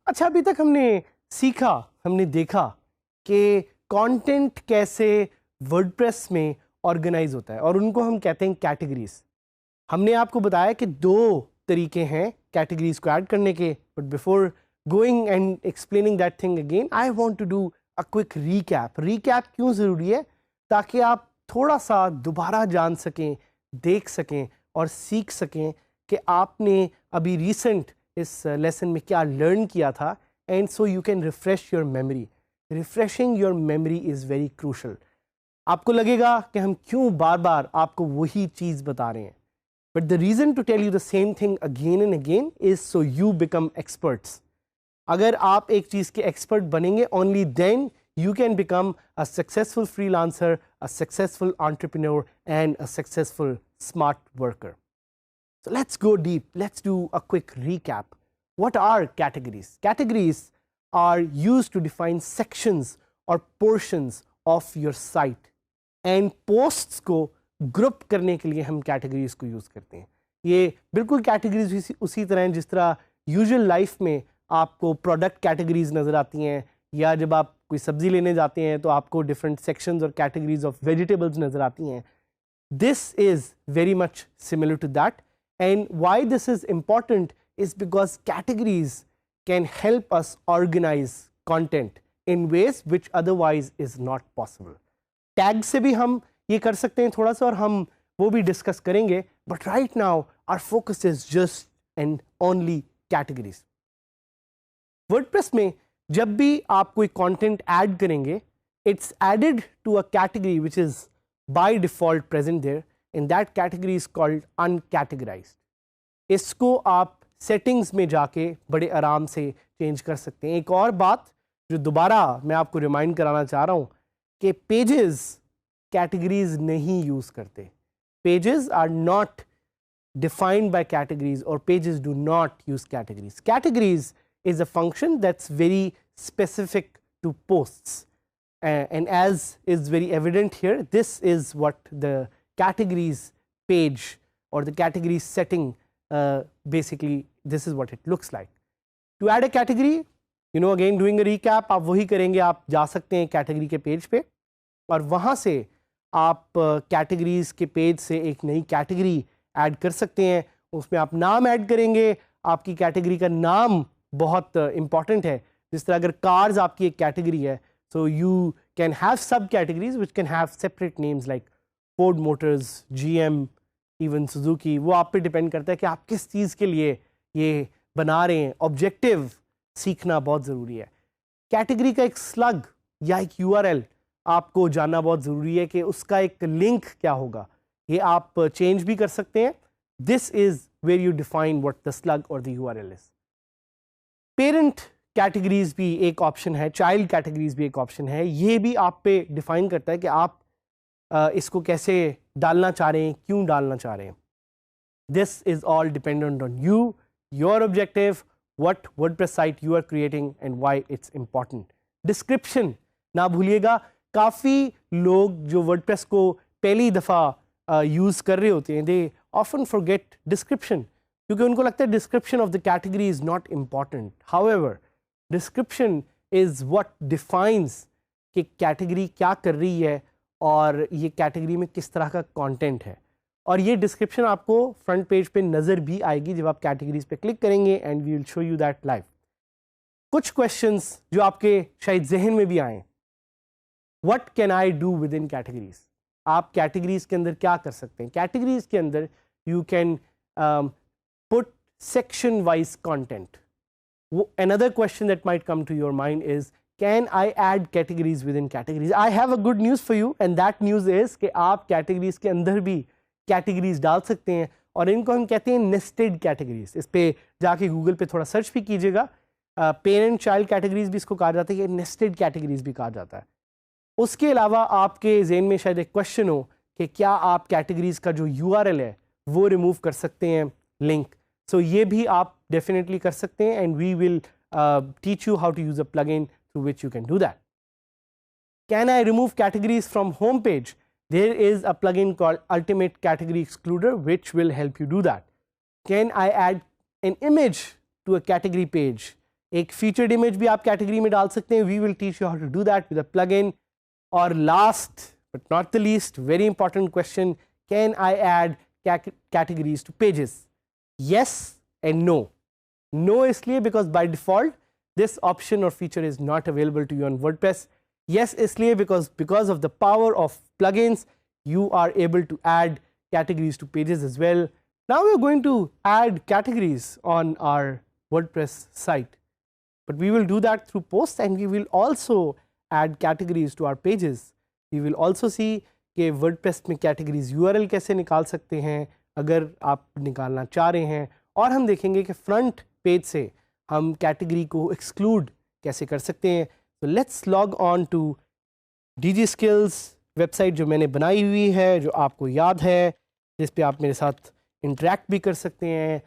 अच्छा, अभी तक हमने सीखा, हमने देखा कि कंटेंट कैसे वर्डप्रेस में ऑर्गेनाइज होता है और उनको हम कहते हैं कैटेगरीज। हमने आपको बताया कि दो तरीके हैं कैटेगरीज को ऐड करने के, but before going and explaining that thing again, I want to do a quick recap. Recap क्यों ज़रूरी है? ताकि आप थोड़ा सा दोबारा जान सकें, देख सकें और सीख सकें कि आपने अभी रिसेंट इस लेसन में क्या लर्न किया था, and so you can refresh your memory. Refreshing your memory is very crucial. आपको लगेगा कि हम क्यों बार बार आपको वही चीज़ बता रहे हैं, but the reason to tell you the same thing again and again is so you become experts. अगर आप एक चीज़ के एक्सपर्ट बनेंगे, only then you can become a successful freelancer, a successful entrepreneur, and a successful smart worker. So let's go deep. Let's do a quick recap. What are categories? Categories are used to define sections or portions of your site. And posts को group करने के लिए हम categories को use करते हैं. ये बिल्कुल categories उसी तरह हैं जिस तरह usual life में आपको product categories नज़र आती हैं, या जब आप कोई सब्जी लेने जाते हैं तो आपको डिफरेंट सेक्शंस और कैटेगरीज ऑफ वेजिटेबल्स नज़र आती हैं. This is very much similar to that, and why this is important is because categories can help us organise content in ways which otherwise is not possible. Tag से भी हम ये कर सकते हैं थोड़ा सा, और हम वो भी डिस्कस करेंगे, but right now our focus is just and only categories. WordPress में जब भी आप कोई कंटेंट ऐड करेंगे, it's added to a category which is by default present there, in that category is called uncategorized. इसको आप settings में जाके बड़े आराम से चेंज कर सकते हैं. एक और बात जो दोबारा मैं आपको रिमाइंड कराना चाह रहा हूँ कि पेजेस कैटेगरीज नहीं यूज़ करते. Pages are not defined by categories, और pages do not use categories. Categories is a function that's very specific to posts, and as is very evident here, this is what the categories page or the categories setting, basically this is what it looks like. To add a category, you know, again doing a recap, आप वही करेंगे, आप जा सकते हैं category के page पे और वहाँ से आप categories के पेज से एक नई category ऐड कर सकते हैं. उसमें आप नाम ऐड करेंगे. आपकी category का नाम बहुत इंपॉर्टेंट है. जिस तरह अगर कार्स आपकी एक कैटेगरी है, सो यू कैन हैव सब categories which can have separate names like Ford Motors, GM, even Suzuki. वो आप पे डिपेंड करता है कि आप किस चीज़ के लिए ये बना रहे हैं. ऑब्जेक्टिव सीखना बहुत ज़रूरी है. कैटेगरी का एक स्लग या एक यूआरएल आपको जानना बहुत ज़रूरी है कि उसका एक लिंक क्या होगा. ये आप चेंज भी कर सकते हैं. This is where you define what the slug और the URL is. Parent categories भी एक ऑप्शन है, चाइल्ड कैटेगरीज भी एक ऑप्शन है. ये भी आप पे डिफाइन करता है कि आप इसको कैसे डालना चाह रहे हैं, क्यों डालना चाह रहे हैं. This is all dependent on you, your objective, what WordPress site you are creating and why it's important. Description ना भूलिएगा. काफ़ी लोग जो वर्डप्रेस को पहली दफ़ा यूज़ कर रहे होते हैं, दे ऑफन फॉरगेट डिस्क्रिप्शन, क्योंकि उनको लगता है description of the category is not important. However, description is what defines कि कैटेगरी क्या कर रही है और ये कैटेगरी में किस तरह का कंटेंट है. और ये डिस्क्रिप्शन आपको फ्रंट पेज पे नज़र भी आएगी जब आप कैटेगरीज पे क्लिक करेंगे, and we will show you that live. कुछ क्वेश्चंस जो आपके शायद जहन में भी आए. What can I do with in categories? आप कैटेगरीज के अंदर क्या कर सकते हैं? कैटेगरीज के अंदर you can put section wise content. Another question that might come to your mind is, can I add categories within categories? I have a good news for you, and that news is कि आप categories के अंदर भी categories डाल सकते हैं, और इनको हम कहते हैं nested categories. इस पे जाके गूगल पे थोड़ा सर्च भी कीजिएगा. पेरेंट चाइल्ड कैटेगरीज भी इसको कहा जाता है, ये nested categories भी कहा जाता है. उसके अलावा आपके जहन में शायद एक क्वेश्चन हो कि क्या आप कैटेगरीज का जो URL है वो रिमूव कर सकते हैं लिंक. सो ये भी आप डेफिनेटली कर सकते हैं and we will teach you how to use a plugin through which you can do that. Can I remove categories from home page? There is a plugin called Ultimate Category Excluder which will help you do that. Can I add an image to a category page? एक featured image भी आप category में डाल सकते हैं. We will teach you how to do that with a plugin. Or last but not the least, very important question, can I add categories to pages? Yes and no. No इसलिए because by default this option or feature is not available to you on WordPress. Yes इसलिए because of the power of plugins you are able to add categories to pages as well. Now we are going to add categories on our WordPress site, but we will do that through posts and we will also add categories to our pages. We will also see कि WordPress में categories URL कैसे निकाल सकते हैं अगर आप निकालना चाह रहे हैं, और हम देखेंगे कि फ्रंट पेज से हम कैटेगरी को एक्सक्लूड कैसे कर सकते हैं. तो let's log on to DG Skills website जो मैंने बनाई हुई है, जो आपको याद है, जिस पे आप मेरे साथ इंटरेक्ट भी कर सकते हैं.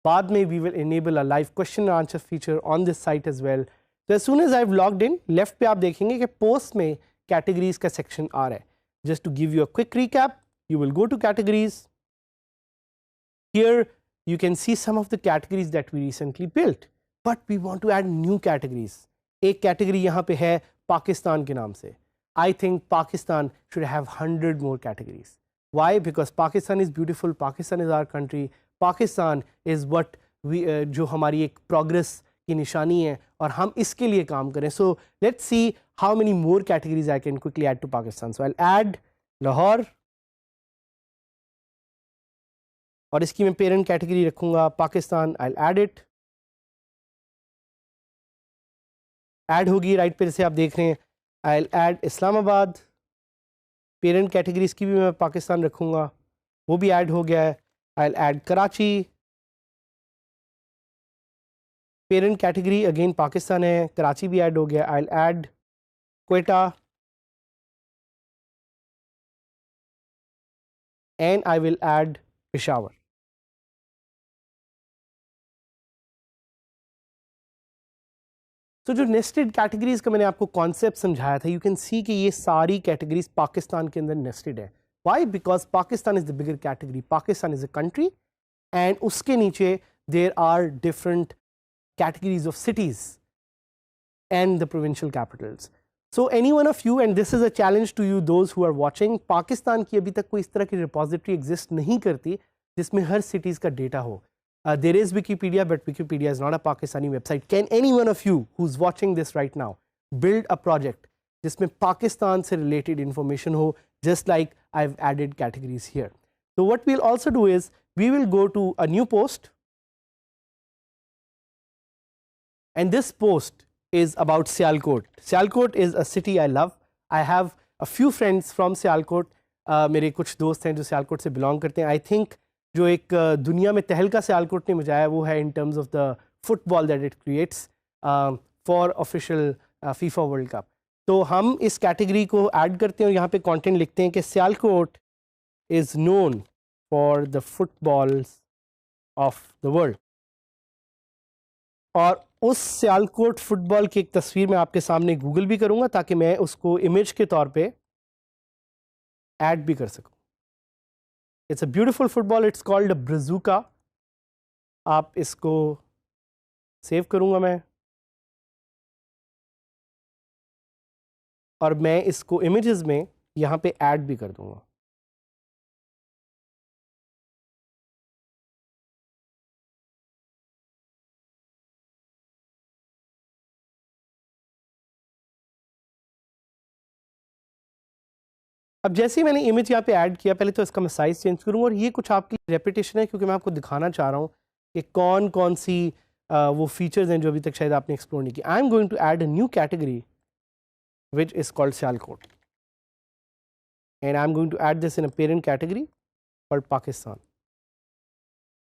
बाद में we will enable a live question answer feature on this site as well. तो as soon as I have logged in, left पे आप देखेंगे कि पोस्ट में कैटेगरीज का सेक्शन आ रहा है. Just to give you a quick recap, you will go to categories. Here you can see some of the categories that we recently built, but we want to add new categories. एक category यहाँ पे है पाकिस्तान के नाम से. I think Pakistan should have 100 more categories. Why? Because Pakistan is beautiful. Pakistan is our country. Pakistan is what we जो हमारी एक progress की निशानी है और हम इसके लिए काम करें. So let's see how many more categories I can quickly add to Pakistan. So I'll add Lahore. और इसकी मैं पेरेंट कैटेगरी रखूंगा पाकिस्तान. आई एड इट, ऐड होगी राइट पे जैसे आप देख रहे हैं. आई एड इस्लामाबाद, पेरेंट कैटेगरी इसकी भी मैं पाकिस्तान रखूंगा, वो भी ऐड हो गया है. I add Karachi, parent category again Pakistan है, कराची भी ऐड हो गया. I add Quetta and I will add Peshawar. तो जो नेस्टेड कैटेगरीज का मैंने आपको कॉन्सेप्ट समझाया था, यू कैन सी कि ये सारी कैटेगरीज पाकिस्तान के अंदर नेस्टेड है. Why? Because Pakistan is the bigger category. Pakistan is a country and उसके नीचे there are different categories of cities and the provincial capitals. So any one of you, and this is a challenge to you those who are watching, Pakistan की अभी तक कोई इस तरह की repository exist नहीं करती जिसमें हर सिटीज़ का डेटा हो. There is Wikipedia, but Wikipedia is not a Pakistani website. Can any one of you who's watching this right now build a project जिसमें पाकिस्तान से related information हो, just like I've added categories here? So what we'll also do is we will go to a new post, and this post is about Sialkot. Sialkot is a city I love. I have a few friends from Sialkot. मेरे कुछ दोस्त हैं जो सियालकोट से belong करते हैं. I think जो एक दुनिया में तहलका सियालकोट ने मचाया वो है in terms of the football that it creates for official FIFA world cup. तो हम इस कैटेगरी को ऐड करते हैं और यहाँ पे कंटेंट लिखते हैं कि Sialkot is known for the footballs of the world. और उस सियालकोट फुटबॉल की एक तस्वीर मैं आपके सामने गूगल भी करूँगा ताकि मैं उसको इमेज के तौर पे ऐड भी कर सकूँ. It's a beautiful football. It's called a Brazuca. आप इसको सेव करूँगा मैं और मैं इसको इमेजेस में यहाँ पे ऐड भी कर दूँगा. अब जैसे ही मैंने इमेज यहाँ पे ऐड किया, पहले तो इसका मैं साइज़ चेंज करूँगा और ये कुछ आपकी रेपिटेशन है क्योंकि मैं आपको दिखाना चाह रहा हूँ कि कौन कौन सी वो फीचर्स हैं जो अभी तक शायद आपने एक्सप्लोर नहीं की. I am going to add a new category which is called Sialkot, and I'm going to add this in a parent category called Pakistan.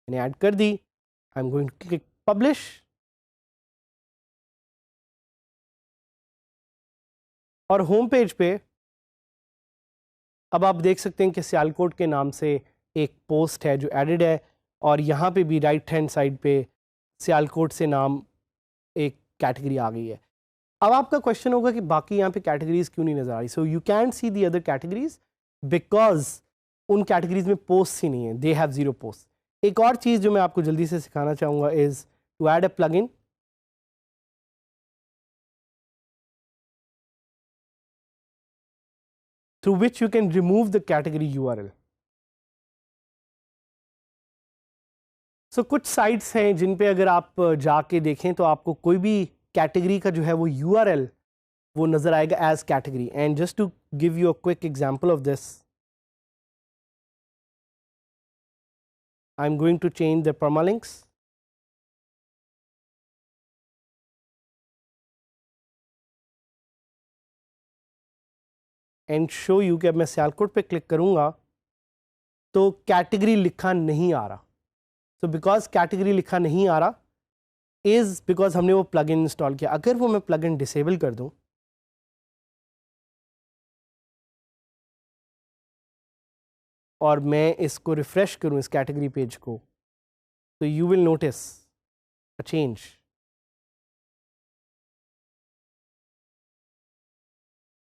मैंने ऐड कर दी. I'm going to click publish. और home page पे अब आप देख सकते हैं कि सियालकोट के नाम से एक पोस्ट है जो एडिड है, और यहाँ पे भी राइट हैंड साइड पे सियालकोट से नाम एक कैटेगरी आ गई है। अब आपका क्वेश्चन होगा कि बाकी यहाँ पे कैटेगरीज क्यों नहीं नज़र आ रही। So you can see the other categories because उन कैटेगरीज में पोस्ट ही नहीं है, दे हैव ज़ीरो पोस्ट। एक और चीज़ जो मैं आपको जल्दी से सिखाना चाहूँगा is to add a plugin. through which you can remove the category URL. So कुछ साइट्स हैं जिन पे अगर आप जाके देखें तो आपको कोई भी कैटेगरी का जो है वो URL वो नज़र आएगा as category. And just to give you a quick example of this, I am going to change the permalinks and show you कि अब मैं सियालकोट पे क्लिक करूँगा तो कैटेगरी लिखा नहीं आ रहा। सो बिकॉज कैटेगरी लिखा नहीं आ रहा इज़ बिकॉज हमने वो प्लगइन इंस्टॉल किया। अगर वो मैं प्लगइन डिसेबल कर दूँ और मैं इसको रिफ्रेश करूँ इस कैटेगरी पेज को, तो you will notice a change.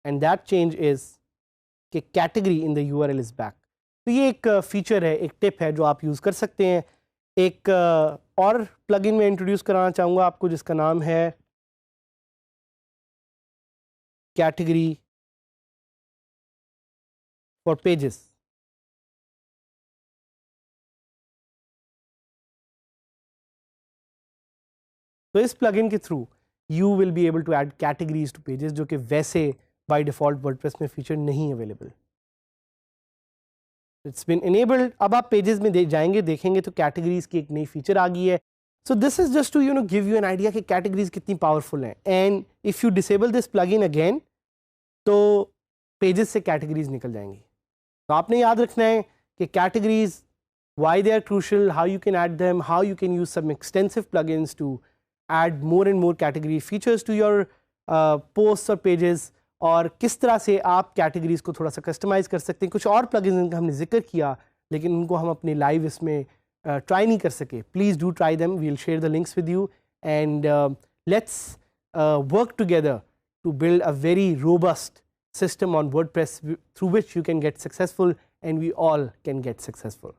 And that change is कि category in the URL is back. तो ये एक फीचर है, एक टिप है जो आप यूज़ कर सकते हैं। एक और प्लगइन में इंट्रोड्यूस कराना चाहूँगा आपको जिसका नाम है कैटेगरी फॉर पेजेस। तो इस प्लगइन के through you will be able to add categories to pages जो कि वैसे बाय डिफ़ॉल्ट वर्डप्रेस में फीचर नहीं अवेलेबल। It's been enabled. अब आप पेजेस में जाएंगे देखेंगे तो कैटेगरीज की एक नई फीचर आ गई है। So this is just to give you an idea कि कैटेगरीज कितनी पावरफुल हैं। And if you disable this plugin again तो पेजेस से कैटेगरीज निकल जाएंगी। तो आपने याद रखना है कि categories, why they are crucial, how you can add them, how you can use some extensive plugins to add more and more category features to your posts और pages, और किस तरह से आप कैटेगरीज को थोड़ा सा कस्टमाइज कर सकते हैं। कुछ और प्लगइन्स जिनका हमने जिक्र किया लेकिन उनको हम अपने लाइव इसमें ट्राई नहीं कर सके। Please do try them, we will share the links with you and let's work together to build a very robust system on WordPress through which you can get successful and we all can get successful.